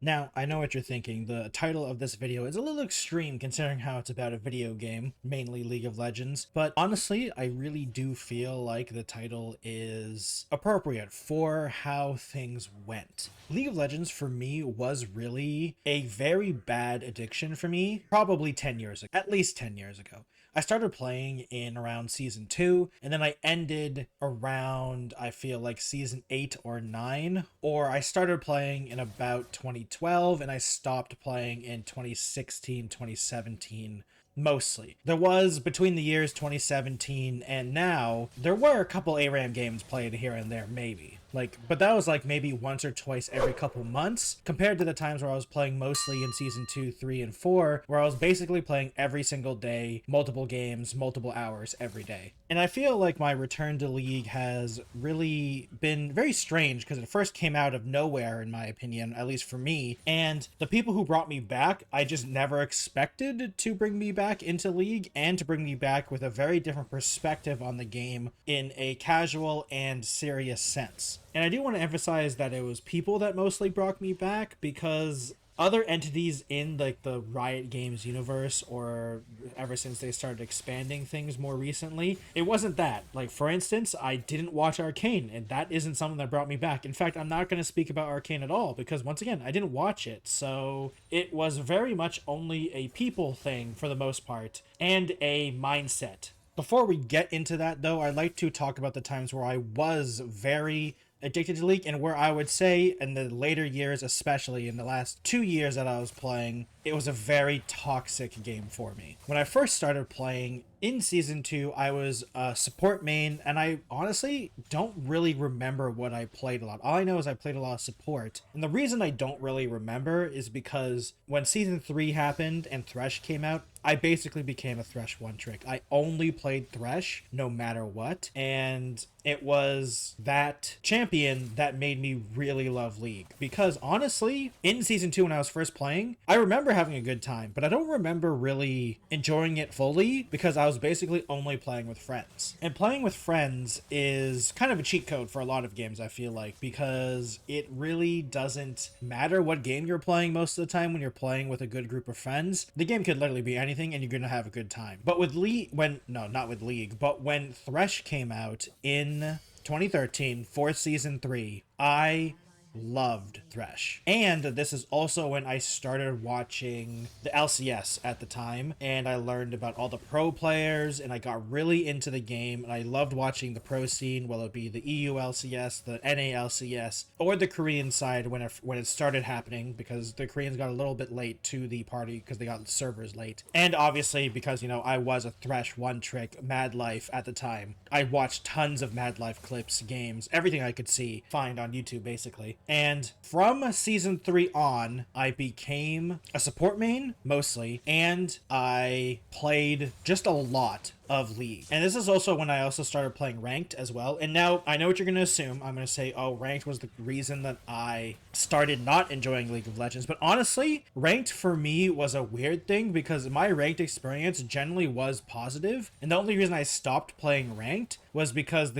Now, I know what you're thinking. The title of this video is a little extreme considering how it's about a video game, mainly League of Legends, but honestly, I really do feel like the title is appropriate for how things went. League of Legends for me was really a very bad addiction for me, probably 10 years ago, at least 10 years ago. I started playing in around season 2, and then I ended around, I feel like season 8 or 9, or I started playing in about 2012 and I stopped playing in 2016, 2017 mostly. There was, between the years 2017 and now, there were a couple ARAM games played here and there, maybe. But that was like maybe once or twice every couple months, compared to the times where I was playing mostly in season 2, 3, and 4, where I was basically playing every single day, multiple games, multiple hours every day. And I feel like my return to League has really been very strange because it first came out of nowhere, in my opinion, at least for me. And the people who brought me back, I just never expected to bring me back into League and to bring me back with a very different perspective on the game in a casual and serious sense. And I do want to emphasize that it was people that mostly brought me back because other entities in like the Riot Games universe, or ever since they started expanding things more recently, it wasn't that. Like, for instance, I didn't watch Arcane, and that isn't something that brought me back. In fact, I'm not going to speak about Arcane at all because, once again, I didn't watch it. So it was very much only a people thing for the most part and a mindset. Before we get into that, though, I'd like to talk about the times where I was very addicted to League, and where I would say in the later years, especially in the last 2 years that I was playing, it was a very toxic game for me. When I first started playing in season 2, I was a support main, and I honestly don't really remember what I played a lot. All I know is I played a lot of support, and the reason I don't really remember is because when season 3 happened and Thresh came out, I basically became a Thresh one trick. I only played Thresh no matter what, and it was that champion that made me really love League. Because honestly, in season 2 when I was first playing, I remember having a good time, but I don't remember really enjoying it fully because I was basically only playing with friends. And playing with friends is kind of a cheat code for a lot of games, I feel like, because it really doesn't matter what game you're playing most of the time when you're playing with a good group of friends. The game could literally be anything and you're gonna have a good time. But with League, not with League, but when Thresh came out in 2013 for season 3, I loved Thresh. And this is also when I started watching the LCS at the time, and I learned about all the pro players, and I got really into the game, and I loved watching the pro scene, whether it be the EULCS, the NALCS, or the Korean side when it started happening, because the Koreans got a little bit late to the party because they got servers late. And obviously because, I was a Thresh one trick Mad Life at the time. I watched tons of Mad Life clips, games, everything I could find on YouTube basically. And from season 3 on, I became a support main, mostly, and I played just a lot of League. And this is also when I also started playing ranked as well. And now I know what you're going to assume. I'm going to say, oh, ranked was the reason that I started not enjoying League of Legends. But honestly, ranked for me was a weird thing because my ranked experience generally was positive. And the only reason I stopped playing ranked was because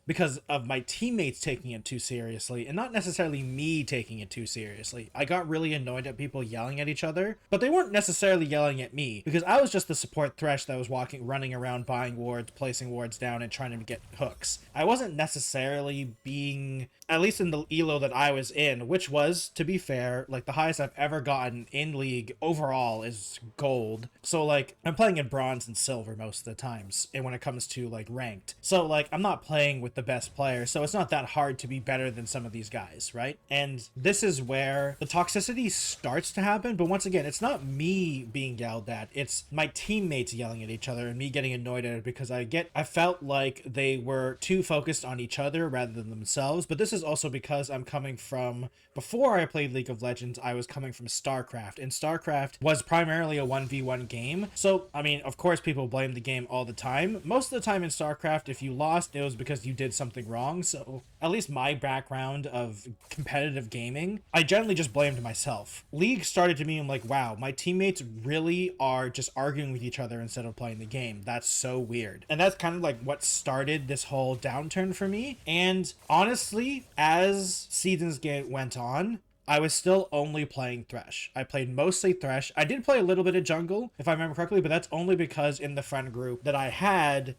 because of my teammates taking it too seriously, and not necessarily me taking it too seriously. I got really annoyed at people yelling at each other, but they weren't necessarily yelling at me, because I was just the support Thresh that was running around buying wards, placing wards down, and trying to get hooks. I wasn't necessarily being, at least in the elo that I was in, which was, to be fair, like the highest I've ever gotten in League overall is gold. So like, I'm playing in bronze and silver most of the times, and when it comes to like ranked. So like, I'm not playing with the best players, so it's not that hard to be better than some of these guys, right? And this is where the toxicity starts to happen, but once again, it's not me being yelled at, it's my teammates yelling at each other and me getting annoyed at it because I felt like they were too focused on each other rather than themselves. But this is also because I'm coming from, before I played League of Legends, I was coming from StarCraft, and StarCraft was primarily a 1v1 game. So, I mean, of course people blame the game all the time. Most of the time in StarCraft, if you lost, it was because you did something wrong. So at least my background of competitive gaming, I generally just blamed myself. League started to me, I'm like, wow, my teammates really are just arguing with each other instead of playing the game. That's so weird. And that's kind of like what started this whole downturn for me. And honestly, as seasons went on, I was still only playing thresh. I played mostly thresh. I did play a little bit of jungle, if I remember correctly, but that's only because in the friend group that I had,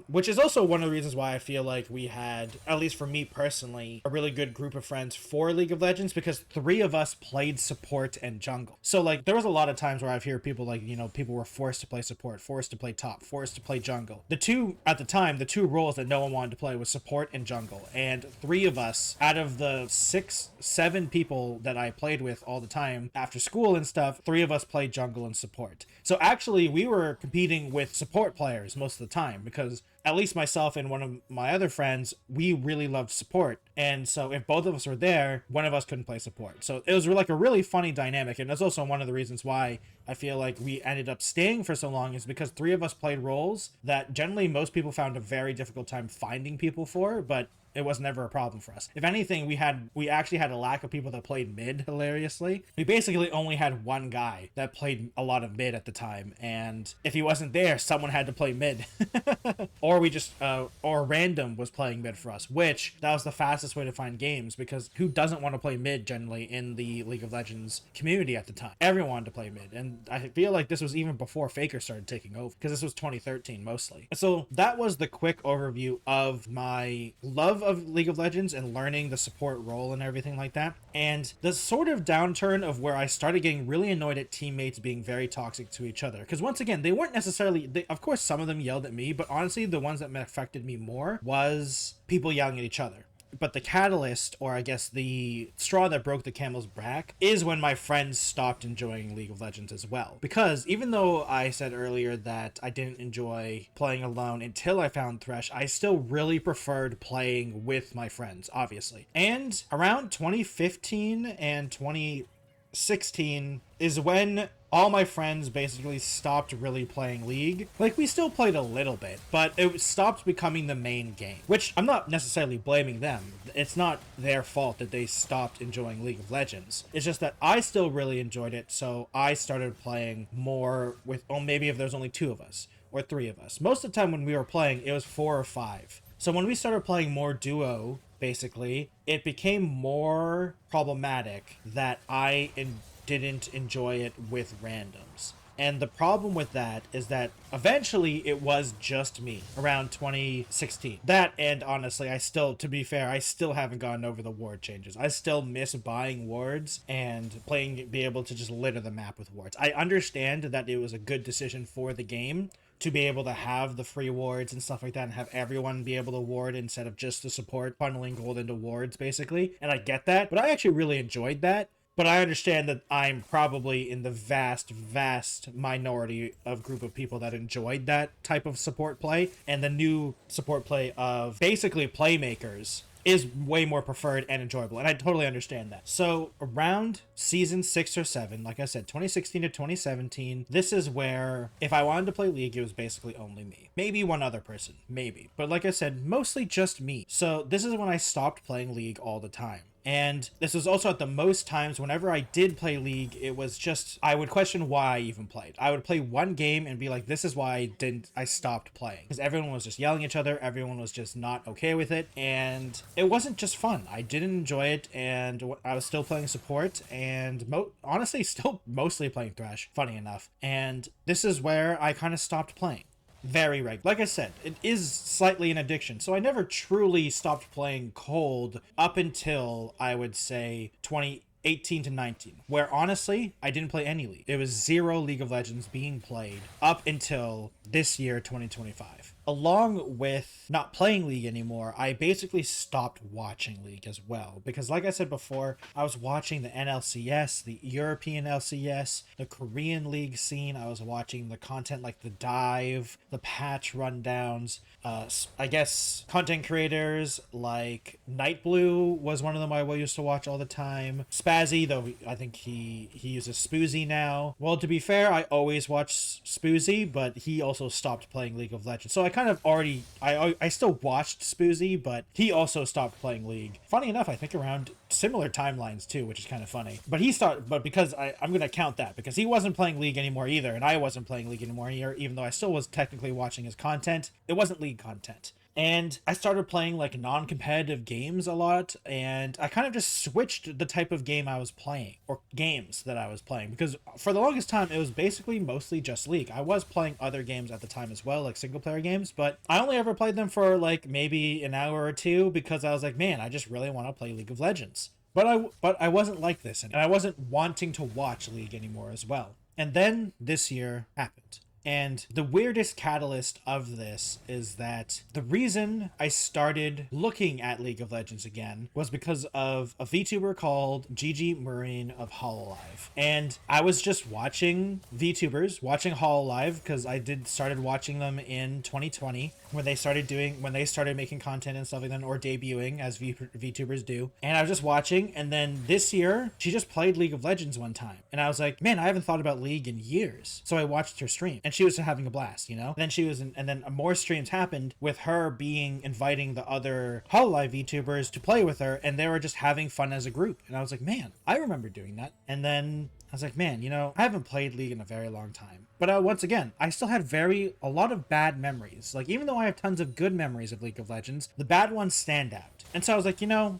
which is also one of the reasons why I feel like we had, at least for me personally, a really good group of friends for League of Legends, because 3 of us played support and jungle. So like there was a lot of times where I've heard people like, you know, people were forced to play support, forced to play top, forced to play jungle. The two roles that no one wanted to play was support and jungle. And 3 of us out of the 7 people that I played with all the time after school and stuff, 3 of us played jungle and support. So actually we were competing with support players most of the time, because at least myself and one of my other friends, we really loved support. And so if both of us were there, one of us couldn't play support. So it was like a really funny dynamic. And that's also one of the reasons why I feel like we ended up staying for so long, is because 3 of us played roles that generally most people found a very difficult time finding people for, but it was never a problem for us. If anything, we actually had a lack of people that played mid, hilariously. We basically only had one guy that played a lot of mid at the time, and if he wasn't there, someone had to play mid. Or random was playing mid for us, which that was the fastest way to find games, because who doesn't want to play mid generally in the League of Legends community at the time? Everyone wanted to play mid, and I feel like this was even before Faker started taking over, because this was 2013 mostly. So that was the quick overview of my love of League of Legends and learning the support role and everything like that, and the sort of downturn of where I started getting really annoyed at teammates being very toxic to each other. Because once again, they weren't necessarily, of course some of them yelled at me, but honestly the ones that affected me more was people yelling at each other. But the catalyst, or I guess the straw that broke the camel's back, is when my friends stopped enjoying League of Legends as well. Because even though I said earlier that I didn't enjoy playing alone until I found Thresh, I still really preferred playing with my friends, obviously. And around 2015 and 2016 is when all my friends basically stopped really playing League. Like, we still played a little bit, but it stopped becoming the main game, which I'm not necessarily blaming them. It's not their fault that they stopped enjoying League of Legends. It's just that I still really enjoyed it, so I started playing more with, maybe if there's only 2 of us or 3 of us. Most of the time when we were playing, it was 4 or 5. So when we started playing more duo, basically, it became more problematic that I didn't enjoy it with randoms. And the problem with that is that eventually it was just me around 2016. That, and honestly, to be fair, I still haven't gotten over the ward changes. I still miss buying wards and be able to just litter the map with wards. I understand that it was a good decision for the game to be able to have the free wards and stuff like that, and have everyone be able to ward instead of just the support funneling gold into wards, basically. And I get that, but I actually really enjoyed that. But I understand that I'm probably in the vast, vast minority of group of people that enjoyed that type of support play. And the new support play of basically playmakers is way more preferred and enjoyable, and I totally understand that. So around season 6 or 7, like I said, 2016 to 2017, this is where if I wanted to play League, it was basically only me. Maybe one other person, maybe. But like I said, mostly just me. So this is when I stopped playing League all the time. And this was also at the most times whenever I did play League, it was just, I would question why I even played. I would play one game and be like, this is why I stopped playing. Because everyone was just yelling at each other, everyone was just not okay with it, and it wasn't just fun. I didn't enjoy it, and I was still playing support, and honestly, still mostly playing Thresh, funny enough. And this is where I kind of stopped playing. Very regular. Like I said, it is slightly an addiction, so I never truly stopped playing cold up until, I would say, 2018 to 19, where honestly, I didn't play any League. It was 0 League of Legends being played up until this year, 2025. Along with not playing League anymore, I basically stopped watching League as well. Because like I said before, I was watching the NLCS, the European LCS, the Korean League scene. I was watching the content like the dive, the patch rundowns. I guess content creators like Nightblue was one of them I used to watch all the time. Spuzie, though I think he uses spuzie now. Well, to be fair, I always watch spuzie, but he also stopped playing League of Legends. So I kind of I still watched spuzie, but he also stopped playing League. Funny enough, I think around similar timelines too, which is kind of funny. But because I'm going to count that, because he wasn't playing League anymore either, and I wasn't playing League anymore either, even though I still was technically watching his content. It wasn't League content. And I started playing like non-competitive games a lot, and I kind of just switched the type of game I was playing, or games that I was playing, because for the longest time it was basically mostly just League. I was playing other games at the time as well, like single player games, but I only ever played them for like maybe an hour or two because I was like, man, I just really want to play League of Legends. But I wasn't like this, and I wasn't wanting to watch League anymore as well. And then this year happened. And the weirdest catalyst of this is that the reason I started looking at League of Legends again was because of a VTuber called gigimurin of hololive. And I was just watching VTubers, watching hololive, because I started watching them in 2020 when they started making content and stuff like that, or debuting as VTubers do. And I was just watching, and then this year she just played League of Legends one time. And I was like, man, I haven't thought about League in years. So I watched her stream, and she was having a blast, you know? And then more streams happened with her inviting the other hololive VTubers to play with her, and they were just having fun as a group. And I was like, man, I remember doing that. And then I was like, man, you know, I haven't played League in a very long time. But once again, I still had a lot of bad memories. Like, even though I have tons of good memories of League of Legends, the bad ones stand out. And so I was like, you know,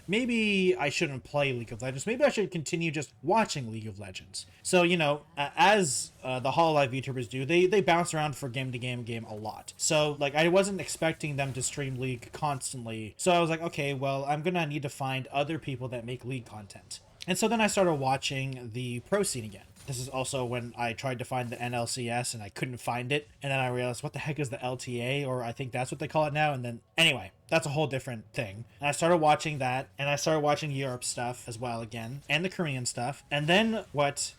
maybe I shouldn't play League of Legends. Maybe I should continue just watching League of Legends. So, you know, as the hololive VTubers do, they bounce around for game to game a lot. So, like, I wasn't expecting them to stream League constantly. So I was like, okay, well, I'm going to need to find other people that make League content. And so then I started watching the pro scene again. This is also when I tried to find the nalcs and I couldn't find it. And then I realized, what the heck is the LTA? Or I think that's what they call it now. And then, anyway, that's a whole different thing. And I started watching that, and I started watching Europe stuff as well again, and the Korean stuff. And then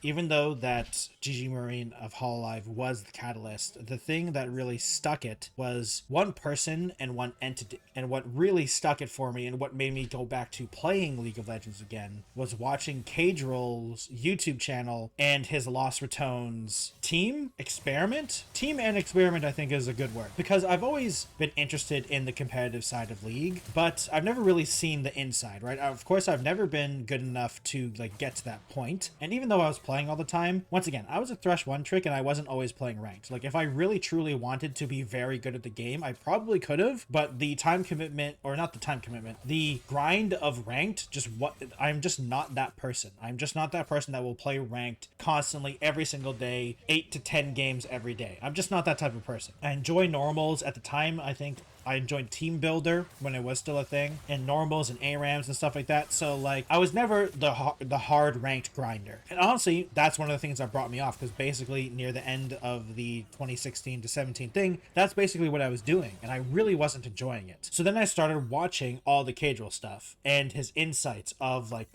even though that gigimurin of hololive was the catalyst, the thing that really stuck it was one person and one entity. And what really stuck it for me, and what made me go back to playing League of Legends again, was watching caedrel's YouTube channel and his losratones team and experiment, I think is a good word, because I've always been interested in the competitive side of League, but I've never really seen the inside, right? Of course, I've never been good enough to like get to that point. And even though I was playing all the time, once again, I was a thresh one trick, and I wasn't always playing ranked. Like, if I really truly wanted to be very good at the game, I probably could have, but the time commitment, or not the time commitment, the grind of ranked, I'm just not that person. I'm just not that person that will play ranked constantly every single day, 8 to 10 games every day. I'm just not that type of person. I enjoy normals. At the time, I think I enjoyed Team Builder when it was still a thing, and normals and ARAMs and stuff like that. So, like, I was never the hard ranked grinder. And honestly, that's one of the things that brought me off, because basically near the end of the 2016 to 17 thing, that's basically what I was doing, and I really wasn't enjoying it. So then I started watching all the caedrel stuff and his insights of the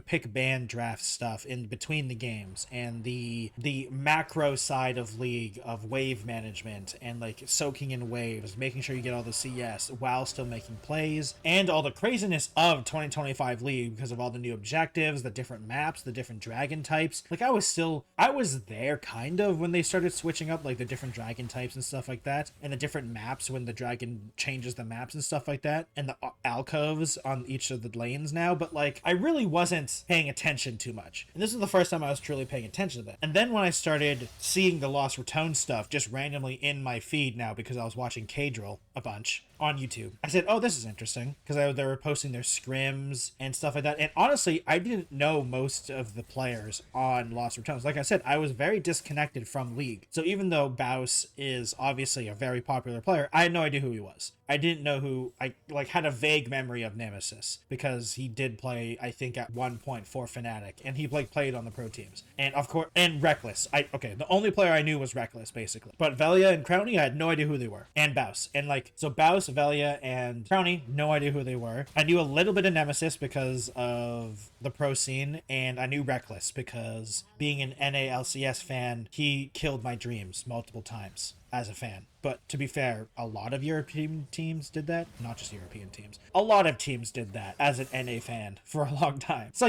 pick ban draft stuff in between the games, and the macro side of League, of wave management, and like soaking in waves, making sure you get all the CS while still making plays, and all the craziness of 2025 League because of all the new objectives, the different maps, the different dragon types. Like, I was there kind of when they started switching up like the different dragon types and stuff like that, and the different maps when the dragon changes the maps and stuff like that, and the alcoves on each of the lanes now. But like, I really wasn't paying attention too much, and this is the first time I was truly paying attention to that. And then when I started seeing the losratones stuff just randomly in my feed now, because I was watching caedrel a bunch on YouTube, I said, oh, this is interesting, because they were posting their scrims and stuff like that. And honestly, I didn't know most of the players on losratones. Like I said, I was very disconnected from League. So even though Baus is obviously a very popular player, I had no idea who he was. I didn't know who. I had a vague memory of Nemesis, because he did play, I think, at one point for Fnatic, and he played on the pro teams. And of course, and Rekkles. The only player I knew was Rekkles, basically. But Velja and Crownie, I had no idea who they were. And Baus. And so Baus, Velja, and Crownie, no idea who they were. I knew a little bit of Nemesis because of the pro scene, and I knew Rekkles because, being an nalcs fan, he killed my dreams multiple times as a fan. But to be fair, a lot of European teams did that. Not just European teams. A lot of teams did that as an NA fan for a long time. So,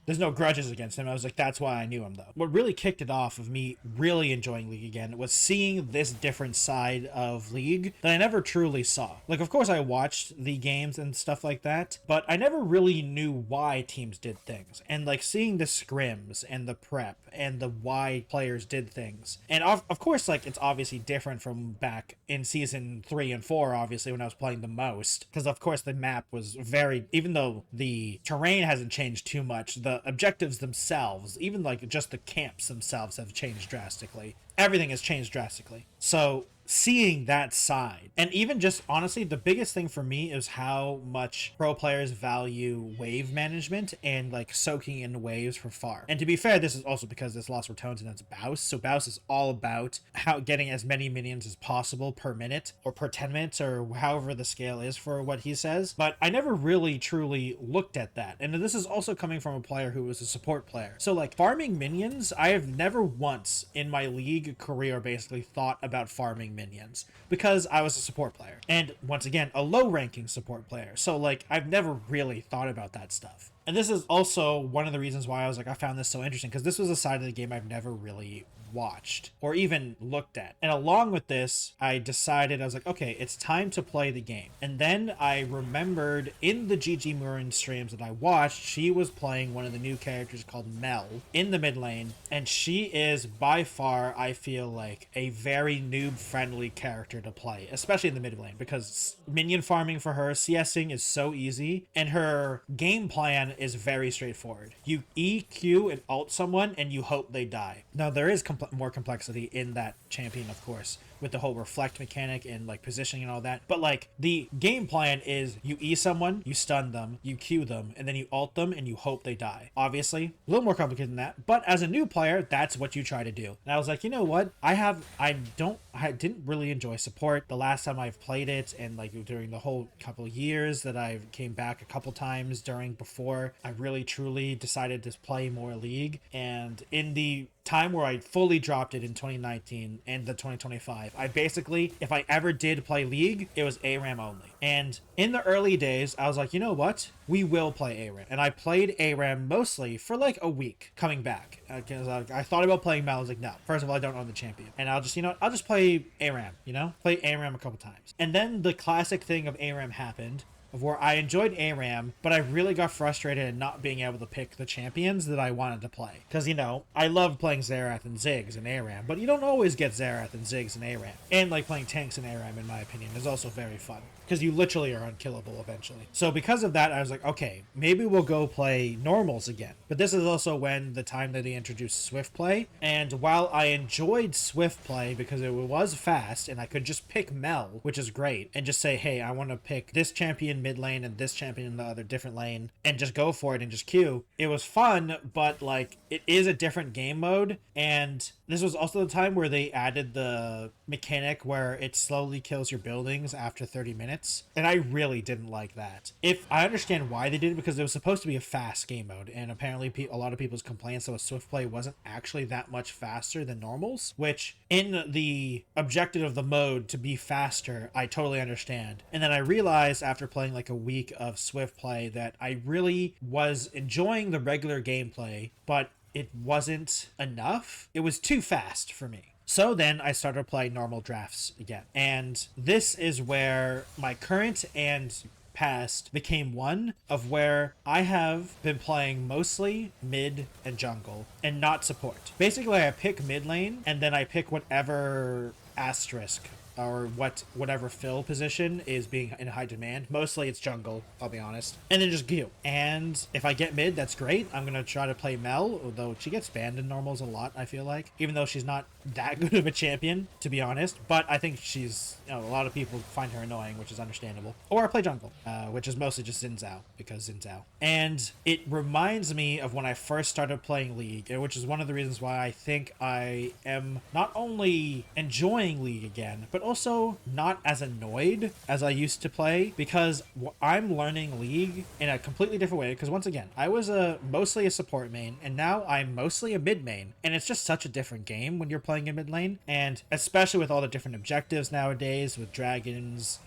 there's no grudges against him. I was like, that's why I knew him, though. What really kicked it off of me really enjoying League again was seeing this different side of League that I never truly saw. Like, of course, I watched the games and stuff like that, but I never really knew why teams did things. And, like, seeing the scrims and the prep and the why players did things. And, of course, like, it's obviously different different from back in season 3 and 4, obviously, when I was playing the most. Because, of course, the map was very, even though the terrain hasn't changed too much, the objectives themselves, even like just the camps themselves, have changed drastically. Everything has changed drastically. So seeing that side, and even just honestly, the biggest thing for me is how much pro players value wave management and like soaking in waves for far. And to be fair, this is also because it's losratones and that's baus. So baus is all about how getting as many minions as possible per minute or per 10 minutes or however the scale is for what he says. But I never really truly looked at that. And this is also coming from a player who was a support player. So like farming minions, I have never once in my league career basically thought about farming minions because I was a support player, and once again a low ranking support player, so like I've never really thought about that stuff. And this is also one of the reasons why I was like, I found this so interesting, because this was a side of the game I've never really watched or even looked at. And along with this, I decided, I was like, okay, it's time to play the game. And then I remembered in the gigimurin streams that I watched, she was playing one of the new characters called Mel in the mid lane, and she is by far, I feel like, a very noob friendly character to play, especially in the mid lane, because minion farming for her, CSing is so easy, and her game plan is very straightforward. You E, Q, and ult someone, and you hope they die. Now, there is more complexity in that champion, of course, with the whole reflect mechanic and like positioning and all that, but like the game plan is you E someone, you stun them, you Q them, and then you ult them and you hope they die. Obviously a little more complicated than that, but as a new player, that's what you try to do. And I was like, you know what, I didn't really enjoy support the last time I've played it, and like during the whole couple of years that I came back a couple times before I really truly decided to play more League. And in the time where I fully dropped it in 2019 and the 2025, I basically, if I ever did play League, it was ARAM only. And in the early days, I was like, you know what? We will play ARAM. And I played ARAM mostly for like a week coming back. Because I thought about playing Mel. I was like, no, first of all, I don't own the champion. And I'll just play ARAM, play ARAM a couple times. And then the classic thing of ARAM happened, of where I enjoyed ARAM, but I really got frustrated at not being able to pick the champions that I wanted to play. Because, I love playing Xerath and Ziggs in ARAM, but you don't always get Xerath and Ziggs in ARAM. And like playing tanks in ARAM, in my opinion, is also very fun, because you literally are unkillable eventually. So because of that, I was like, okay, maybe we'll go play normals again. But this is also when the time that they introduced Swift Play. And while I enjoyed Swift Play because it was fast and I could just pick Mel, which is great, and just say, hey, I want to pick this champion mid lane and this champion in the other different lane, and just go for it and just queue. It was fun, but like it is a different game mode. And this was also the time where they added the mechanic where it slowly kills your buildings after 30 minutes. And I really didn't like that. If I understand why they did it, because it was supposed to be a fast game mode, and apparently a lot of people's complaints that Swift Play wasn't actually that much faster than normals, which in the objective of the mode to be faster, I totally understand. And then I realized after playing like a week of Swift Play that I really was enjoying the regular gameplay, but it wasn't enough. It was too fast for me. So then I started playing normal drafts again. And this is where my current and past became one of where I have been playing mostly mid and jungle and not support. Basically, I pick mid lane and then I pick whatever asterisk or whatever fill position is being in high demand. Mostly it's jungle, I'll be honest. And then just Q. And if I get mid, that's great. I'm going to try to play Mel, although she gets banned in normals a lot, I feel like. Even though she's not that good of a champion, to be honest. But I think she's, a lot of people find her annoying, which is understandable. Or I play jungle, which is mostly just Xin Zhao, because Xin Zhao. And it reminds me of when I first started playing League, which is one of the reasons why I think I am not only enjoying League again, but also not as annoyed as I used to play, because I'm learning League in a completely different way. Because once again, I was mostly a support main, and now I'm mostly a mid main, and it's just such a different game when you're playing in mid lane, and especially with all the different objectives nowadays with dragons,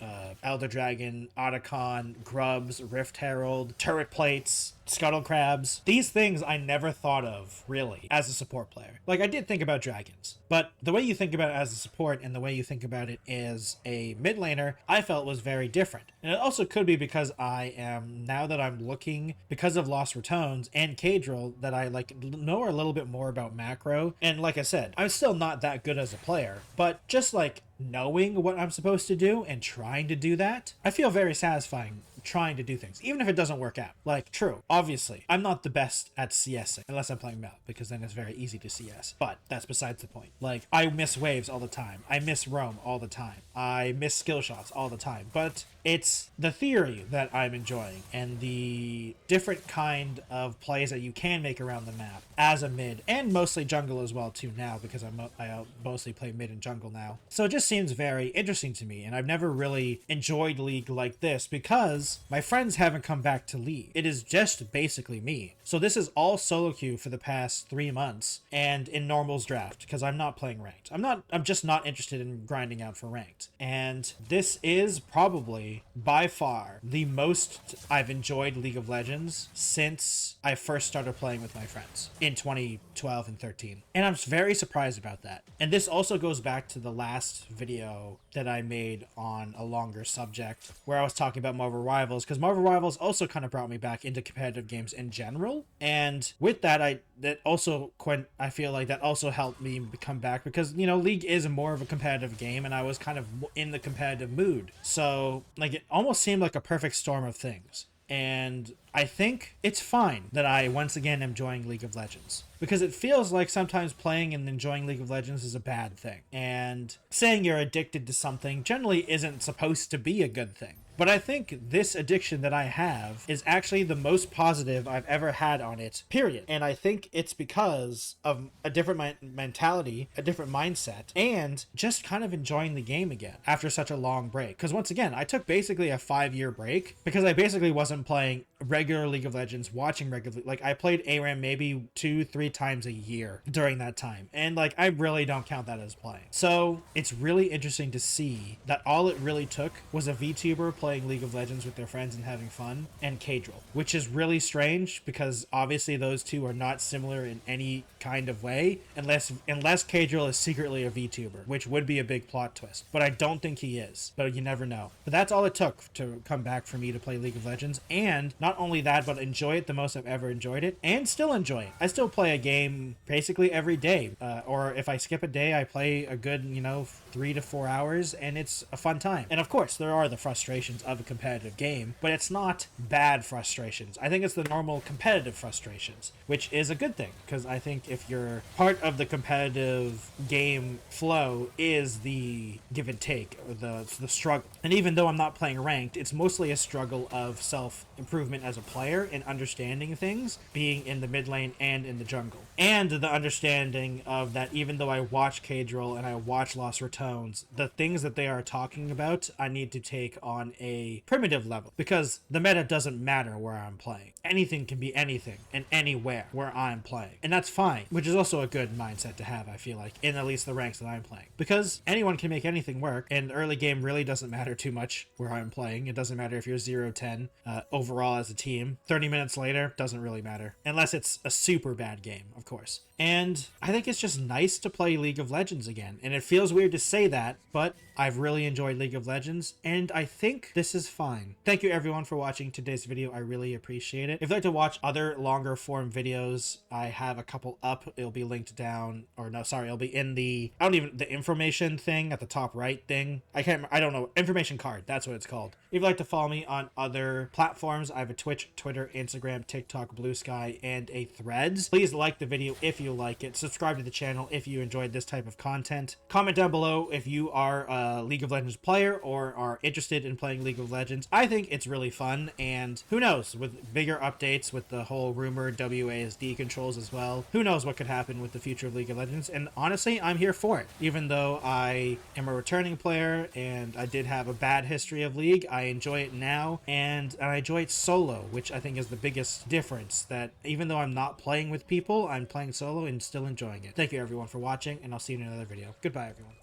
Elder Dragon, Otacon, Grubs, Rift Herald, turret plates, scuttle crabs. These things I never thought of, really, as a support player. Like, I did think about dragons, but the way you think about it as a support and the way you think about it as a mid laner, I felt was very different. And it also could be because I am, now that I'm looking, because of losratones and caedrel, that I, like, know a little bit more about macro. And like I said, I'm still not that good as a player, but just, like, knowing what I'm supposed to do and trying to do that, I feel very satisfying trying to do things, even if it doesn't work out. Like, true, obviously, I'm not the best at CS unless I'm playing map, because then it's very easy to CS, but that's besides the point. Like, I miss waves all the time. I miss roam all the time. I miss skill shots all the time, but it's the theory that I'm enjoying and the different kind of plays that you can make around the map as a mid, and mostly jungle as well too now, because I mostly play mid and jungle now. So it just seems very interesting to me, and I've never really enjoyed League like this because my friends haven't come back to League. It is just basically me. So this is all solo queue for the past 3 months and in normals draft, because I'm not playing ranked. I'm just not interested in grinding out for ranked. And this is probably by far the most I've enjoyed League of Legends since I first started playing with my friends in 2012 and 13. And I'm very surprised about that. And this also goes back to the last video that I made on a longer subject where I was talking about Marvel Rivals, because Marvel Rivals also kind of brought me back into competitive games in general. And with that, I feel like that also helped me come back, because, you know, League is more of a competitive game and I was kind of in the competitive mood. So, like, it almost seemed like a perfect storm of things. And I think it's fine that I once again am enjoying League of Legends, because it feels like sometimes playing and enjoying League of Legends is a bad thing. And saying you're addicted to something generally isn't supposed to be a good thing. But I think this addiction that I have is actually the most positive I've ever had on it, period. And I think it's because of a different mentality, a different mindset, and just kind of enjoying the game again after such a long break. Because once again, I took basically a 5-year break because I basically wasn't playing regular League of Legends, watching regular, like, I played ARAM maybe 2-3 times a year during that time. And, like, I really don't count that as playing. So it's really interesting to see that all it really took was a VTuber playing League of Legends with their friends and having fun, and caedrel, which is really strange because obviously those two are not similar in any kind of way, unless caedrel is secretly a VTuber, which would be a big plot twist. But I don't think he is, but you never know. But that's all it took to come back for me to play League of Legends, and not only that, but enjoy it the most I've ever enjoyed it, and still enjoy it. I still play a game basically every day, or if I skip a day, I play a good, 3 to 4 hours, and it's a fun time. And of course, there are the frustrations of a competitive game, but it's not bad frustrations. I think it's the normal competitive frustrations, which is a good thing, because I think if you're part of the competitive game flow is the give and take, or the struggle. And even though I'm not playing ranked, it's mostly a struggle of self-improvement as a player and understanding things, being in the mid lane and in the jungle. And the understanding of that even though I watch caedrel and I watch losratones, the things that they are talking about, I need to take on a primitive level, because the meta doesn't matter where I'm playing. Anything can be anything and anywhere where I'm playing. And that's fine, which is also a good mindset to have, I feel like, in at least the ranks that I'm playing. Because anyone can make anything work, and early game really doesn't matter too much where I'm playing. It doesn't matter if you're 0-10 overall as a team. 30 minutes later, doesn't really matter. Unless it's a super bad game, of course. And I think it's just nice to play League of Legends again. And it feels weird to say that, but I've really enjoyed League of Legends, and I think this is fine. Thank you everyone for watching today's video. I really appreciate it. If you'd like to watch other longer form videos, I have a couple up. It'll be linked down, or no, sorry, it'll be in the information thing at the top right thing. I don't know, information card, that's what it's called. If you'd like to follow me on other platforms, I have a Twitch, Twitter, Instagram, TikTok, Blue Sky, and a Threads. Please like the video if you like it. Subscribe to the channel if you enjoyed this type of content. Comment down below if you are a League of Legends player or are interested in playing League of Legends. I think it's really fun, and who knows, with bigger updates, with the whole rumored WASD controls as well, who knows what could happen with the future of League of Legends. And honestly, I'm here for it. Even though I am a returning player and I did have a bad history of League, I enjoy it now, and I enjoy it solo, which I think is the biggest difference, that even though I'm not playing with people, I'm playing solo and still enjoying it. Thank you everyone for watching, and I'll see you in another video. Goodbye everyone.